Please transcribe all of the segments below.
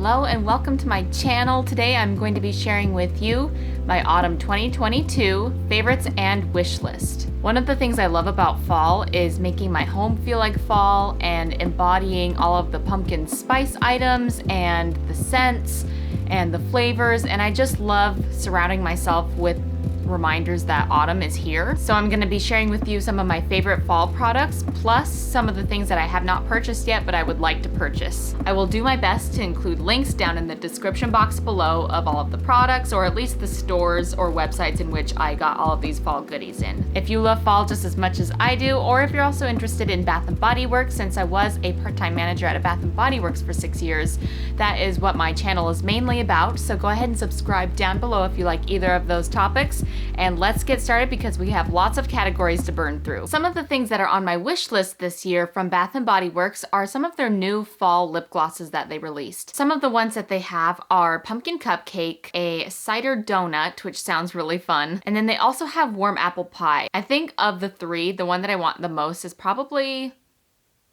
Hello and welcome to my channel. Today I'm going to be sharing with you my autumn 2022 favorites and wish list. One of the things I love about fall is making my home feel like fall and embodying all of the pumpkin spice items and the scents and the flavors, and I just love surrounding myself with reminders that autumn is here. So I'm going to be sharing with you some of my favorite fall products, plus some of the things that I have not purchased yet but I would like to purchase. I will do my best to include links down in the description box below of all of the products, or at least the stores or websites in which I got all of these fall goodies in. If you love fall just as much as I do, or if you're also interested in Bath & Body Works, since I was a part-time manager at a Bath & Body Works for 6 years, that is what my channel is mainly about. So go ahead and subscribe down below if you like either of those topics. And let's get started because we have lots of categories to burn through. Some of the things that are on my wish list this year from Bath & Body Works are some of their new fall lip glosses that they released. Some of the ones that they have are pumpkin cupcake, a cider donut, which sounds really fun, and then they also have warm apple pie. I think of the three, the one that I want the most is probably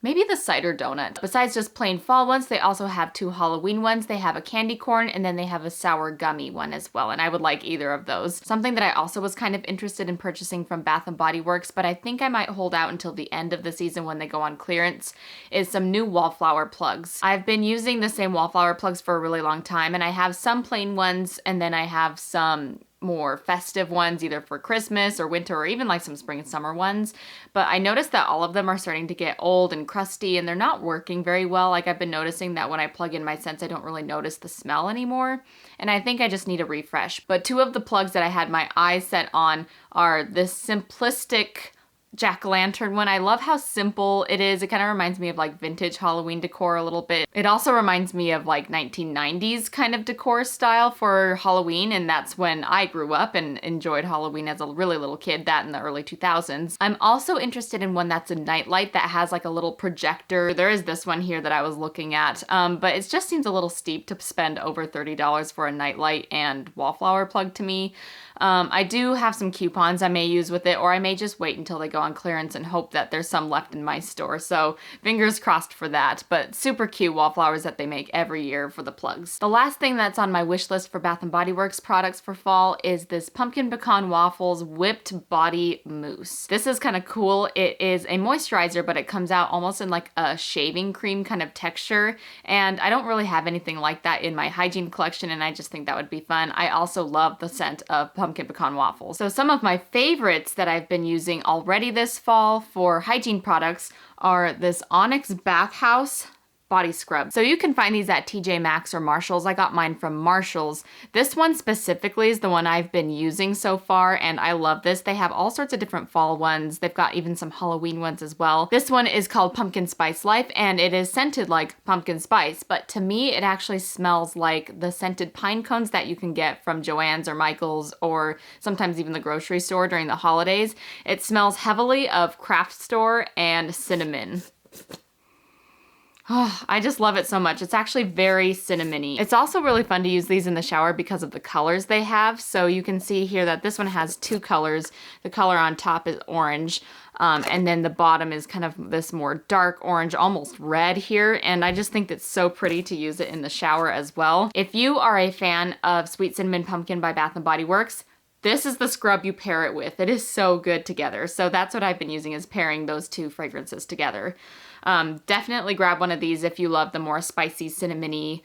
maybe the cider donut. Besides just plain fall ones, they also have two Halloween ones. They have a candy corn and then they have a sour gummy one as well, and I would like either of those. Something that I also was kind of interested in purchasing from Bath & Body Works, but I think I might hold out until the end of the season when they go on clearance, is some new wallflower plugs. I've been using the same wallflower plugs for a really long time, and I have some plain ones and then I have some more festive ones either for Christmas or winter or even like some spring and summer ones. But I noticed that all of them are starting to get old and crusty and they're not working very well. Like I've been noticing that when I plug in my scents, I don't really notice the smell anymore. And I think I just need a refresh. But two of the plugs that I had my eyes set on are this simplistic jack-o'-lantern one. I love how simple it is. It kind of reminds me of like vintage Halloween decor a little bit. It also reminds me of like 1990s kind of decor style for Halloween, and that's when I grew up and enjoyed Halloween as a really little kid, that in the early 2000s. I'm also interested in one that's a nightlight that has like a little projector. There is this one here that I was looking at, but it just seems a little steep to spend over $30 for a nightlight and wallflower plug to me. I do have some coupons I may use with it, or I may just wait until they go on clearance and hope that there's some left in my store. So fingers crossed for that, but super cute wallflowers that they make every year for the plugs. The last thing that's on my wish list for Bath & Body Works products for fall is this pumpkin pecan waffles whipped body mousse. This is kind of cool. It is a moisturizer, but it comes out almost in like a shaving cream kind of texture. And I don't really have anything like that in my hygiene collection, and I just think that would be fun. I also love the scent of pumpkin pecan waffles. So some of my favorites that I've been using already this fall for hygiene products are this Onyx Bathhouse body scrub. So you can find these at T.J.Maxx or Marshalls. I got mine from Marshalls. This one specifically is the one I've been using so far, and I love this. They have all sorts of different fall ones. They've got even some Halloween ones as well. This one is called Pumpkin Spice Life, and it is scented like pumpkin spice, but to me it actually smells like the scented pine cones that you can get from Joann's or Michael's or sometimes even the grocery store during the holidays. It smells heavily of craft store and cinnamon. Oh, I just love it so much. It's actually very cinnamony. It's also really fun to use these in the shower because of the colors they have. So you can see here that this one has two colors. The color on top is orange, and then the bottom is kind of this more dark orange, almost red here. And I just think it's so pretty to use it in the shower as well. If you are a fan of Sweet Cinnamon Pumpkin by Bath & Body Works, this is the scrub you pair it with. It is so good together. So that's what I've been using, is pairing those two fragrances together. Definitely grab one of these if you love the more spicy, cinnamony,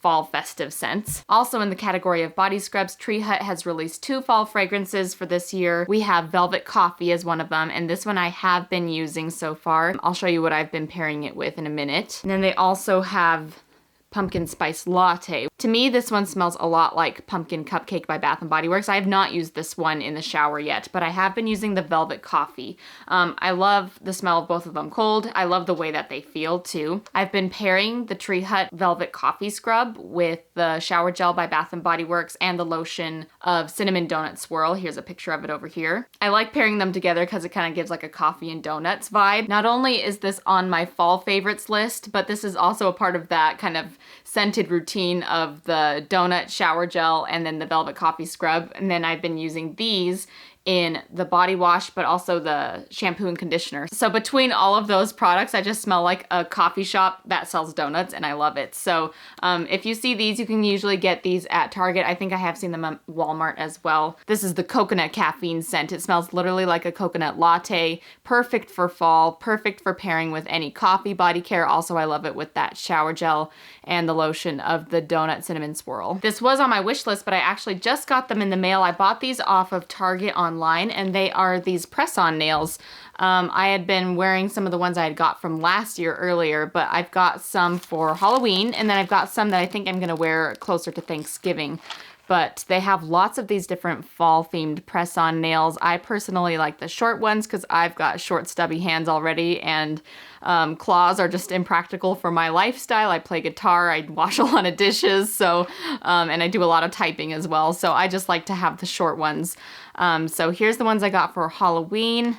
fall festive scents. Also in the category of body scrubs, Tree Hut has released two fall fragrances for this year. We have Velvet Coffee as one of them, and this one I have been using so far. I'll show you what I've been pairing it with in a minute. And then they also have Pumpkin Spice Latte. To me, this one smells a lot like Pumpkin Cupcake by Bath & Body Works. I have not used this one in the shower yet, but I have been using the Velvet Coffee. I love the smell of both of them cold. I love the way that they feel too. I've been pairing the Tree Hut Velvet Coffee Scrub with the shower gel by Bath & Body Works and the lotion of Cinnamon Donut Swirl. Here's a picture of it over here. I like pairing them together because it kind of gives like a coffee and donuts vibe. Not only is this on my fall favorites list, but this is also a part of that kind of scented routine of the donut shower gel and then the Velvet Coffee Scrub. And then I've been using these in the body wash, but also the shampoo and conditioner. So between all of those products, I just smell like a coffee shop that sells donuts, and I love it. So if you see these, you can usually get these at Target. I think I have seen them at Walmart as well. This is the coconut caffeine scent. It smells literally like a coconut latte. Perfect for fall, perfect for pairing with any coffee, body care. Also, I love it with that shower gel and the lotion of the donut cinnamon swirl. This was on my wish list, but I actually just got them in the mail. I bought these off of Target online, and they are these press-on nails. I had been wearing some of the ones I had got from last year earlier, but I've got some for Halloween, and then I've got some that I think I'm gonna wear closer to Thanksgiving. But they have lots of these different fall-themed press-on nails. I personally like the short ones because I've got short, stubby hands already, and claws are just impractical for my lifestyle. I play guitar, I wash a lot of dishes, so and I do a lot of typing as well, so I just like to have the short ones. So here's the ones I got for Halloween.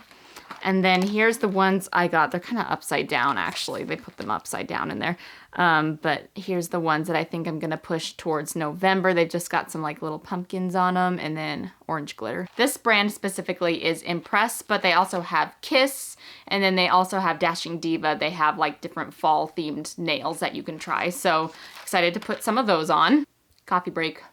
And then here's the ones I got. They're kind of upside down, actually. They put them upside down in there. But here's the ones that I think I'm going to push towards November. They've just got some like little pumpkins on them and then orange glitter. This brand specifically is Impress, but they also have Kiss. And then they also have Dashing Diva. They have like different fall themed nails that you can try. So excited to put some of those on. Coffee break.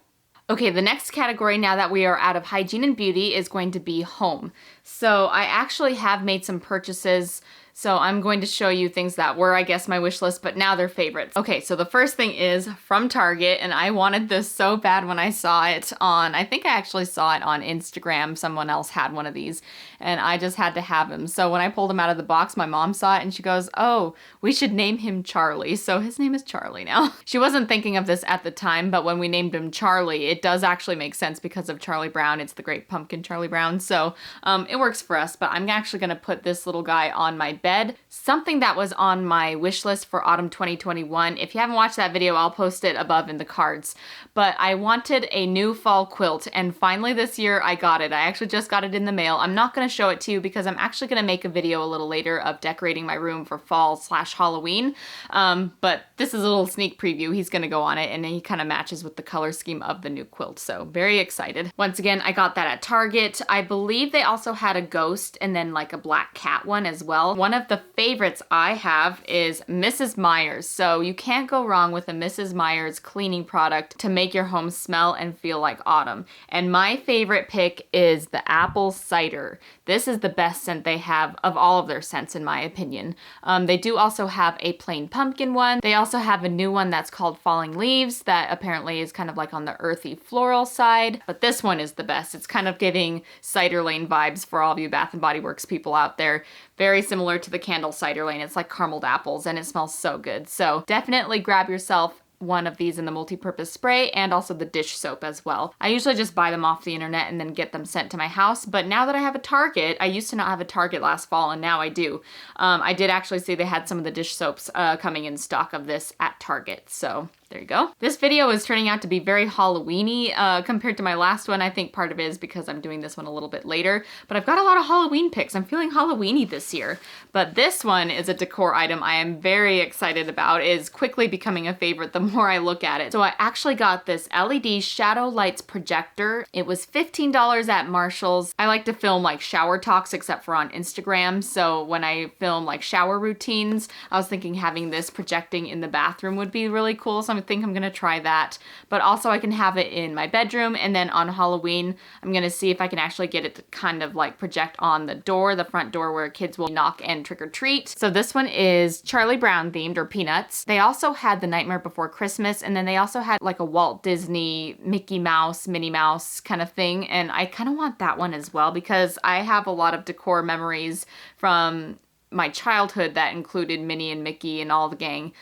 Okay, the next category now that we are out of hygiene and beauty is going to be home. So I actually have made some purchases. So I'm going to show you things that were, I guess, my wish list, but now they're favorites. Okay, so the first thing is from Target, and I wanted this so bad when I saw it on, I think I actually saw it on Instagram. Someone else had one of these, and I just had to have him. So when I pulled him out of the box, my mom saw it, and she goes, oh, we should name him Charlie. So his name is Charlie now. She wasn't thinking of this at the time, but when we named him Charlie, it does actually make sense because of Charlie Brown. It's the Great Pumpkin Charlie Brown. So it works for us, but I'm actually gonna put this little guy on my bed. Something that was on my wish list for autumn 2021. If you haven't watched that video, I'll post it above in the cards. But I wanted a new fall quilt, and finally this year I got it. I actually just got it in the mail. I'm not gonna show it to you because I'm actually gonna make a video a little later of decorating my room for fall/Halloween. But this is a little sneak preview. He's gonna go on it, and he kind of matches with the color scheme of the new quilt. So very excited. Once again, I got that at Target. I believe they also had a ghost and then like a black cat one as well. One of the favorites I have is Mrs. Meyer's. So you can't go wrong with a Mrs. Meyer's cleaning product to make your home smell and feel like autumn. And my favorite pick is the apple cider. This is the best scent they have of all of their scents in my opinion. They do also have a plain pumpkin one. They also have a new one that's called Falling Leaves that apparently is kind of like on the earthy floral side. But this one is the best. It's kind of giving Cider Lane vibes for all of you Bath & Body Works people out there. Very similar to the Candle Cider Lane. It's like carameled apples and it smells so good. So definitely grab yourself one of these in the multi-purpose spray and also the dish soap as well. I usually just buy them off the internet and then get them sent to my house, but now that I have a Target, I used to not have a Target last fall and now I do. I did actually see they had some of the dish soaps coming in stock of this at Target, so there you go. This video is turning out to be very Halloween-y compared to my last one. I think part of it is because I'm doing this one a little bit later, but I've got a lot of Halloween picks. I'm feeling Halloween-y this year. But this one is a decor item I am very excited about. It is quickly becoming a favorite the more I look at it. So I actually got this LED shadow lights projector. It was $15 at Marshalls. I like to film like shower talks except for on Instagram. So when I film like shower routines, I was thinking having this projecting in the bathroom would be really cool. So I think I'm gonna try that, but also I can have it in my bedroom, and then on Halloween I'm gonna see if I can actually get it to kind of like project on the door, the front door where kids will knock and trick or treat. So this one is Charlie Brown themed, or Peanuts. They also had The Nightmare Before Christmas, and then they also had like a Walt Disney, Mickey Mouse, Minnie Mouse kind of thing, and I kind of want that one as well because I have a lot of decor memories from my childhood that included Minnie and Mickey and all the gang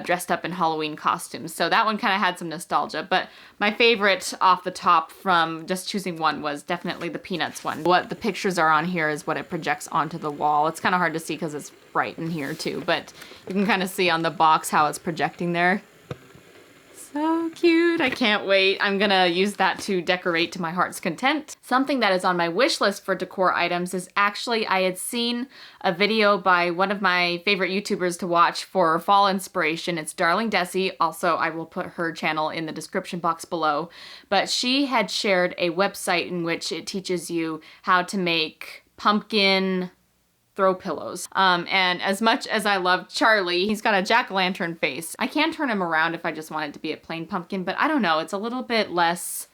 dressed up in Halloween costumes. So that one kind of had some nostalgia, but my favorite off the top from just choosing one was definitely the Peanuts one. What the pictures are on here is what it projects onto the wall. It's kind of hard to see because it's bright in here too, but you can kind of see on the box how it's projecting there. So cute. I can't wait. I'm gonna use that to decorate to my heart's content. Something that is on my wish list for decor items is actually, I had seen a video by one of my favorite YouTubers to watch for fall inspiration. It's Darling Desi. Also, I will put her channel in the description box below. But she had shared a website in which it teaches you how to make pumpkin throw pillows. And as much as I love Charlie, he's got a jack-o'-lantern face. I can turn him around if I just want it to be a plain pumpkin, but I don't know, it's a little bit less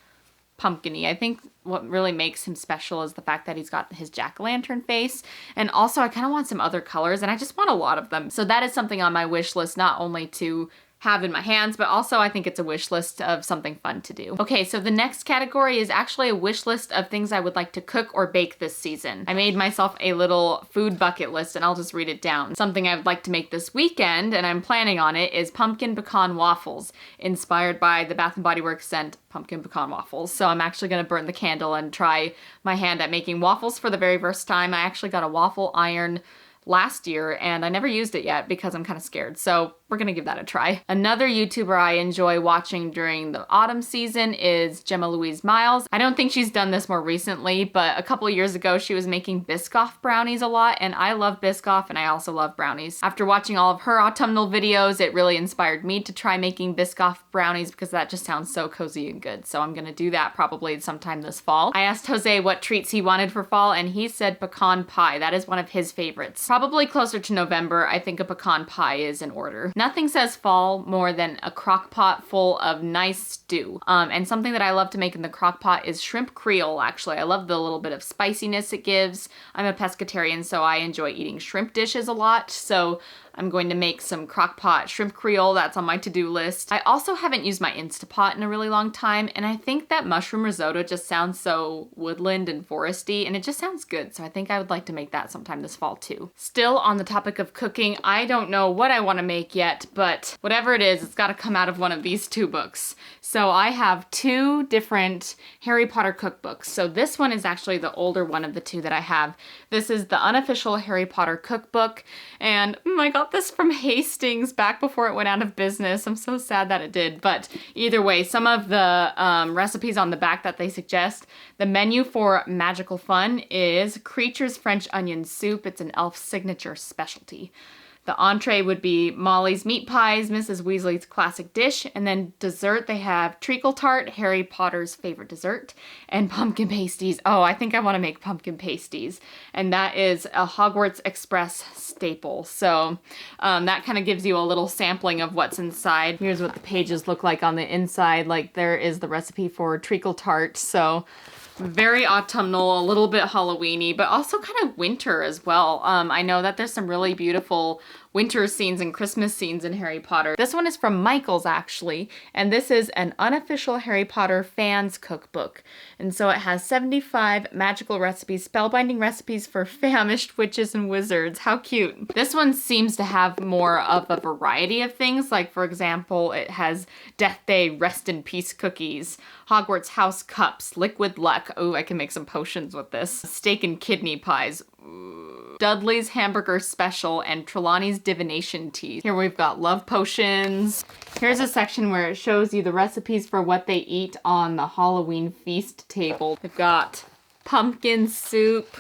pumpkin-y. I think what really makes him special is the fact that he's got his jack-o'-lantern face. And also I kind of want some other colors, and I just want a lot of them. So that is something on my wish list, not only to have in my hands, but also I think it's a wish list of something fun to do. Okay, so the next category is actually a wish list of things I would like to cook or bake this season. I made myself a little food bucket list, and I'll just read it down. Something I would like to make this weekend, and I'm planning on it, is pumpkin pecan waffles, inspired by the Bath & Body Works scent pumpkin pecan waffles. So I'm actually gonna burn the candle and try my hand at making waffles for the very first time. I actually got a waffle iron last year and I never used it yet because I'm kind of scared. So we're gonna give that a try. Another YouTuber I enjoy watching during the autumn season is Gemma Louise Miles. I don't think she's done this more recently, but a couple years ago she was making Biscoff brownies a lot, and I love Biscoff and I also love brownies. After watching all of her autumnal videos, it really inspired me to try making Biscoff brownies because that just sounds so cozy and good. So I'm gonna do that probably sometime this fall. I asked Jose what treats he wanted for fall and he said pecan pie. That is one of his favorites. Probably closer to November, I think a pecan pie is in order. Nothing says fall more than a crock pot full of nice stew. And something that I love to make in the crock pot is shrimp creole, actually. I love the little bit of spiciness it gives. I'm a pescatarian, so I enjoy eating shrimp dishes a lot. So I'm going to make some crock pot shrimp creole. That's on my to-do list. I also haven't used my Instapot in a really long time, and I think that mushroom risotto just sounds so woodland and foresty, and it just sounds good. So I think I would like to make that sometime this fall too. Still on the topic of cooking, I don't know what I want to make yet, but whatever it is, it's got to come out of one of these two books. So I have two different Harry Potter cookbooks. So this one is actually the older one of the two that I have. This is the unofficial Harry Potter cookbook, and I got this from Hastings back before it went out of business. I'm so sad that it did, but either way, some of the recipes on the back that they suggest. The menu for Magical Fun is Creature's French Onion Soup. It's an elf signature specialty. The entree would be Molly's Meat Pies, Mrs. Weasley's classic dish, and then dessert they have treacle tart, Harry Potter's favorite dessert, and pumpkin pasties. Oh, I think I want to make pumpkin pasties, and that is a Hogwarts Express staple. So that kind of gives you a little sampling of what's inside. Here's what the pages look like on the inside. Like there is the recipe for treacle tart. So very autumnal, a little bit Halloween-y, but also kind of winter as well. I know that there's some really beautiful winter scenes and Christmas scenes in Harry Potter. This one is from Michaels, actually, and this is an unofficial Harry Potter fans cookbook. And so it has 75 magical recipes, spellbinding recipes for famished witches and wizards. How cute. This one seems to have more of a variety of things. Like, for example, it has Death Day Rest in Peace cookies, Hogwarts House cups, liquid luck. Oh, I can make some potions with this. Steak and kidney pies. Dudley's Hamburger Special, and Trelawney's Divination Tea. Here we've got love potions. Here's a section where it shows you the recipes for what they eat on the Halloween feast table. They've got pumpkin soup,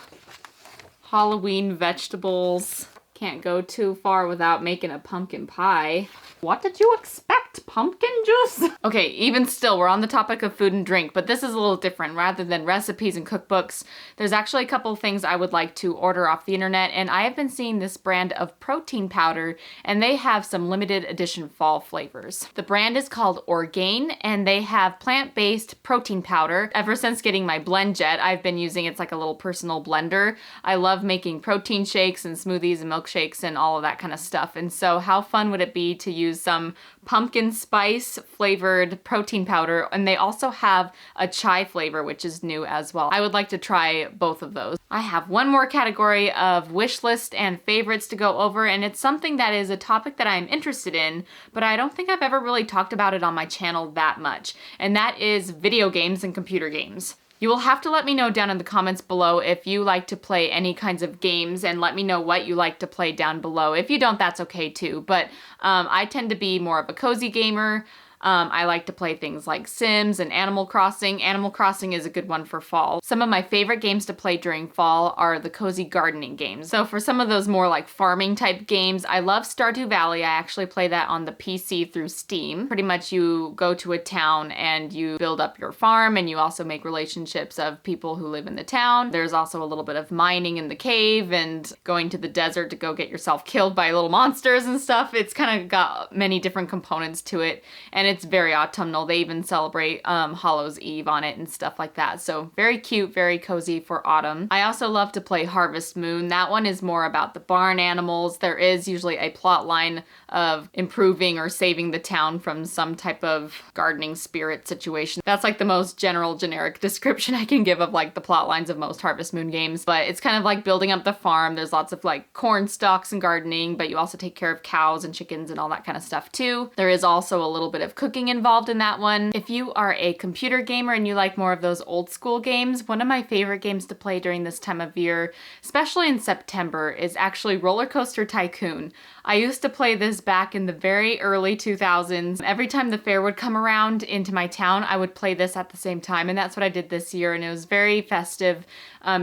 Halloween vegetables. Can't go too far without making a pumpkin pie. What did you expect? Pumpkin juice? Okay, even still, we're on the topic of food and drink, but this is a little different. Rather than recipes and cookbooks, there's actually a couple things I would like to order off the internet, and I have been seeing this brand of protein powder, and they have some limited edition fall flavors. The brand is called Orgain, and they have plant-based protein powder. Ever since getting my BlendJet, I've been using it's like a little personal blender. I love making protein shakes and smoothies and milkshakes and all of that kind of stuff, and so how fun would it be to use some pumpkin spice flavored protein powder, and they also have a chai flavor, which is new as well. I would like to try both of those. I have one more category of wish list and favorites to go over, and it's something that is a topic that I'm interested in, but I don't think I've ever really talked about it on my channel that much, and that is video games and computer games. You will have to let me know down in the comments below if you like to play any kinds of games, and let me know what you like to play down below. If you don't, that's okay too, but I tend to be more of a cozy gamer. I like to play things like Sims and Animal Crossing. Animal Crossing is a good one for fall. Some of my favorite games to play during fall are the cozy gardening games. So for some of those more like farming type games, I love Stardew Valley. I actually play that on the PC through Steam. Pretty much you go to a town and you build up your farm, and you also make relationships of people who live in the town. There's also a little bit of mining in the cave and going to the desert to go get yourself killed by little monsters and stuff. It's kind of got many different components to it, and it's very autumnal. They even celebrate Hallows Eve on it and stuff like that. So very cute, very cozy for autumn. I also love to play Harvest Moon. That one is more about the barn animals. There is usually a plot line of improving or saving the town from some type of gardening spirit situation. That's like the most general, generic description I can give of like the plot lines of most Harvest Moon games. But it's kind of like building up the farm. There's lots of like corn stalks and gardening, but you also take care of cows and chickens and all that kind of stuff too. There is also a little bit of cooking involved in that one. If you are a computer gamer and you like more of those old school games, one of my favorite games to play during this time of year, especially in September, is actually Roller Coaster Tycoon. I used to play this back in the very early 2000s. Every time the fair would come around into my town, I would play this at the same time, and that's what I did this year, and it was very festive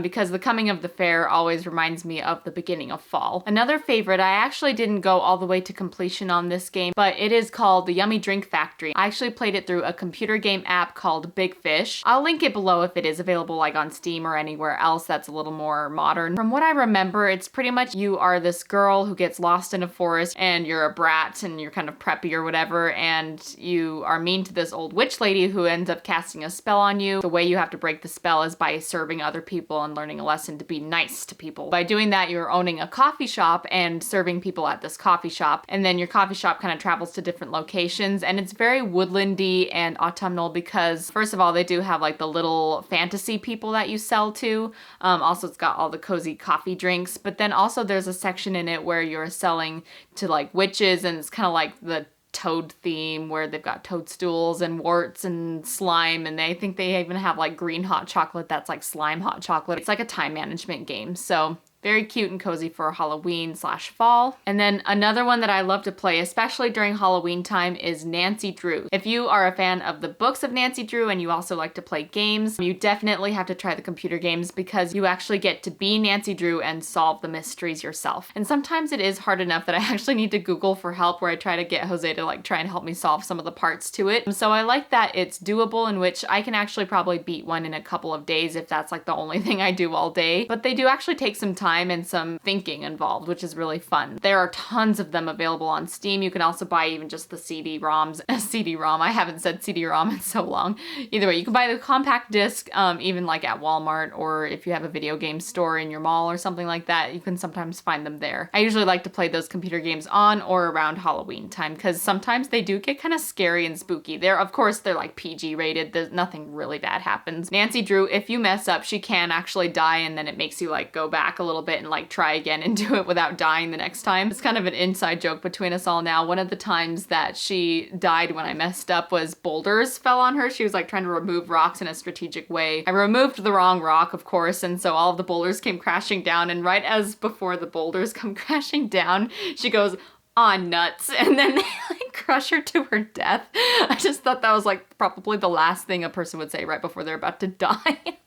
because the coming of the fair always reminds me of the beginning of fall. Another favorite, I actually didn't go all the way to completion on this game, but it is called The Yummy Drink Factory. I actually played it through a computer game app called Big Fish. I'll link it below if it is available like on Steam or anywhere else that's a little more modern. From what I remember, it's pretty much you are this girl who gets lost in a forest and you're a brat and you're kind of preppy or whatever, and you are mean to this old witch lady who ends up casting a spell on you. The way you have to break the spell is by serving other people and learning a lesson to be nice to people. By doing that, you're owning a coffee shop and serving people at this coffee shop, and then your coffee shop kind of travels to different locations, and it's very woodlandy and autumnal because first of all, they do have like the little fantasy people that you sell to. Also, it's got all the cozy coffee drinks, but then also there's a section in it where you're selling to like witches, and it's kind of like the toad theme where they've got toadstools and warts and slime, and I think they even have like green hot chocolate that's like slime hot chocolate. It's like a time management game. So very cute and cozy for Halloween/fall. And then another one that I love to play, especially during Halloween time, is Nancy Drew. If you are a fan of the books of Nancy Drew and you also like to play games, you definitely have to try the computer games because you actually get to be Nancy Drew and solve the mysteries yourself. And sometimes it is hard enough that I actually need to Google for help, where I try to get Jose to like try and help me solve some of the parts to it. So I like that it's doable, in which I can actually probably beat one in a couple of days if that's like the only thing I do all day. But they do actually take some time and some thinking involved, which is really fun. There are tons of them available on Steam. You can also buy even just the CD-ROMs. CD-ROM, I haven't said CD-ROM in so long. Either way, you can buy the compact disc even like at Walmart, or if you have a video game store in your mall or something like that, you can sometimes find them there. I usually like to play those computer games on or around Halloween time because sometimes they do get kind of scary and spooky. Of course, they're like PG rated. There's nothing really bad happens. Nancy Drew, if you mess up, she can actually die, and then it makes you like go back a little bit and like try again and do it without dying the next time. It's kind of an inside joke between us all now. One of the times that she died when I messed up was boulders fell on her. She was like trying to remove rocks in a strategic way. I removed the wrong rock, of course, and so all of the boulders came crashing down, and right as before the boulders come crashing down, she goes, "Aw, nuts," and then they like crush her to her death. I just thought that was like probably the last thing a person would say right before they're about to die.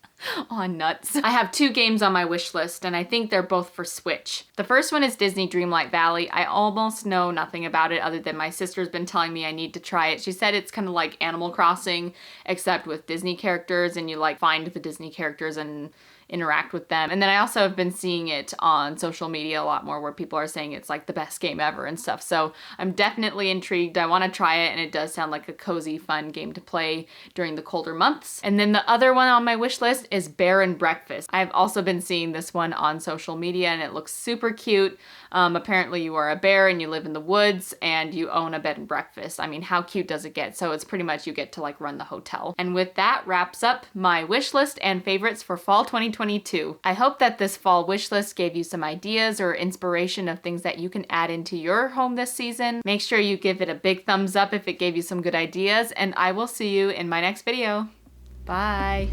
Aw, nuts. I have 2 games on my wish list, and I think they're both for Switch. The first one is Disney Dreamlight Valley. I almost know nothing about it other than my sister's been telling me I need to try it. She said it's kind of like Animal Crossing, except with Disney characters, and you like find the Disney characters and interact with them. And then I also have been seeing it on social media a lot more, where people are saying it's like the best game ever and stuff. So I'm definitely intrigued. I want to try it, and it does sound like a cozy, fun game to play during the colder months. And then the other one on my wish list is Bear and Breakfast. I've also been seeing this one on social media, and it looks super cute. Apparently you are a bear and you live in the woods and you own a bed and breakfast. I mean, how cute does it get? So it's pretty much you get to like run the hotel. And with that wraps up my wish list and favorites for fall 2022. I hope that this fall wish list gave you some ideas or inspiration of things that you can add into your home this season. Make sure you give it a big thumbs up if it gave you some good ideas, and I will see you in my next video. Bye.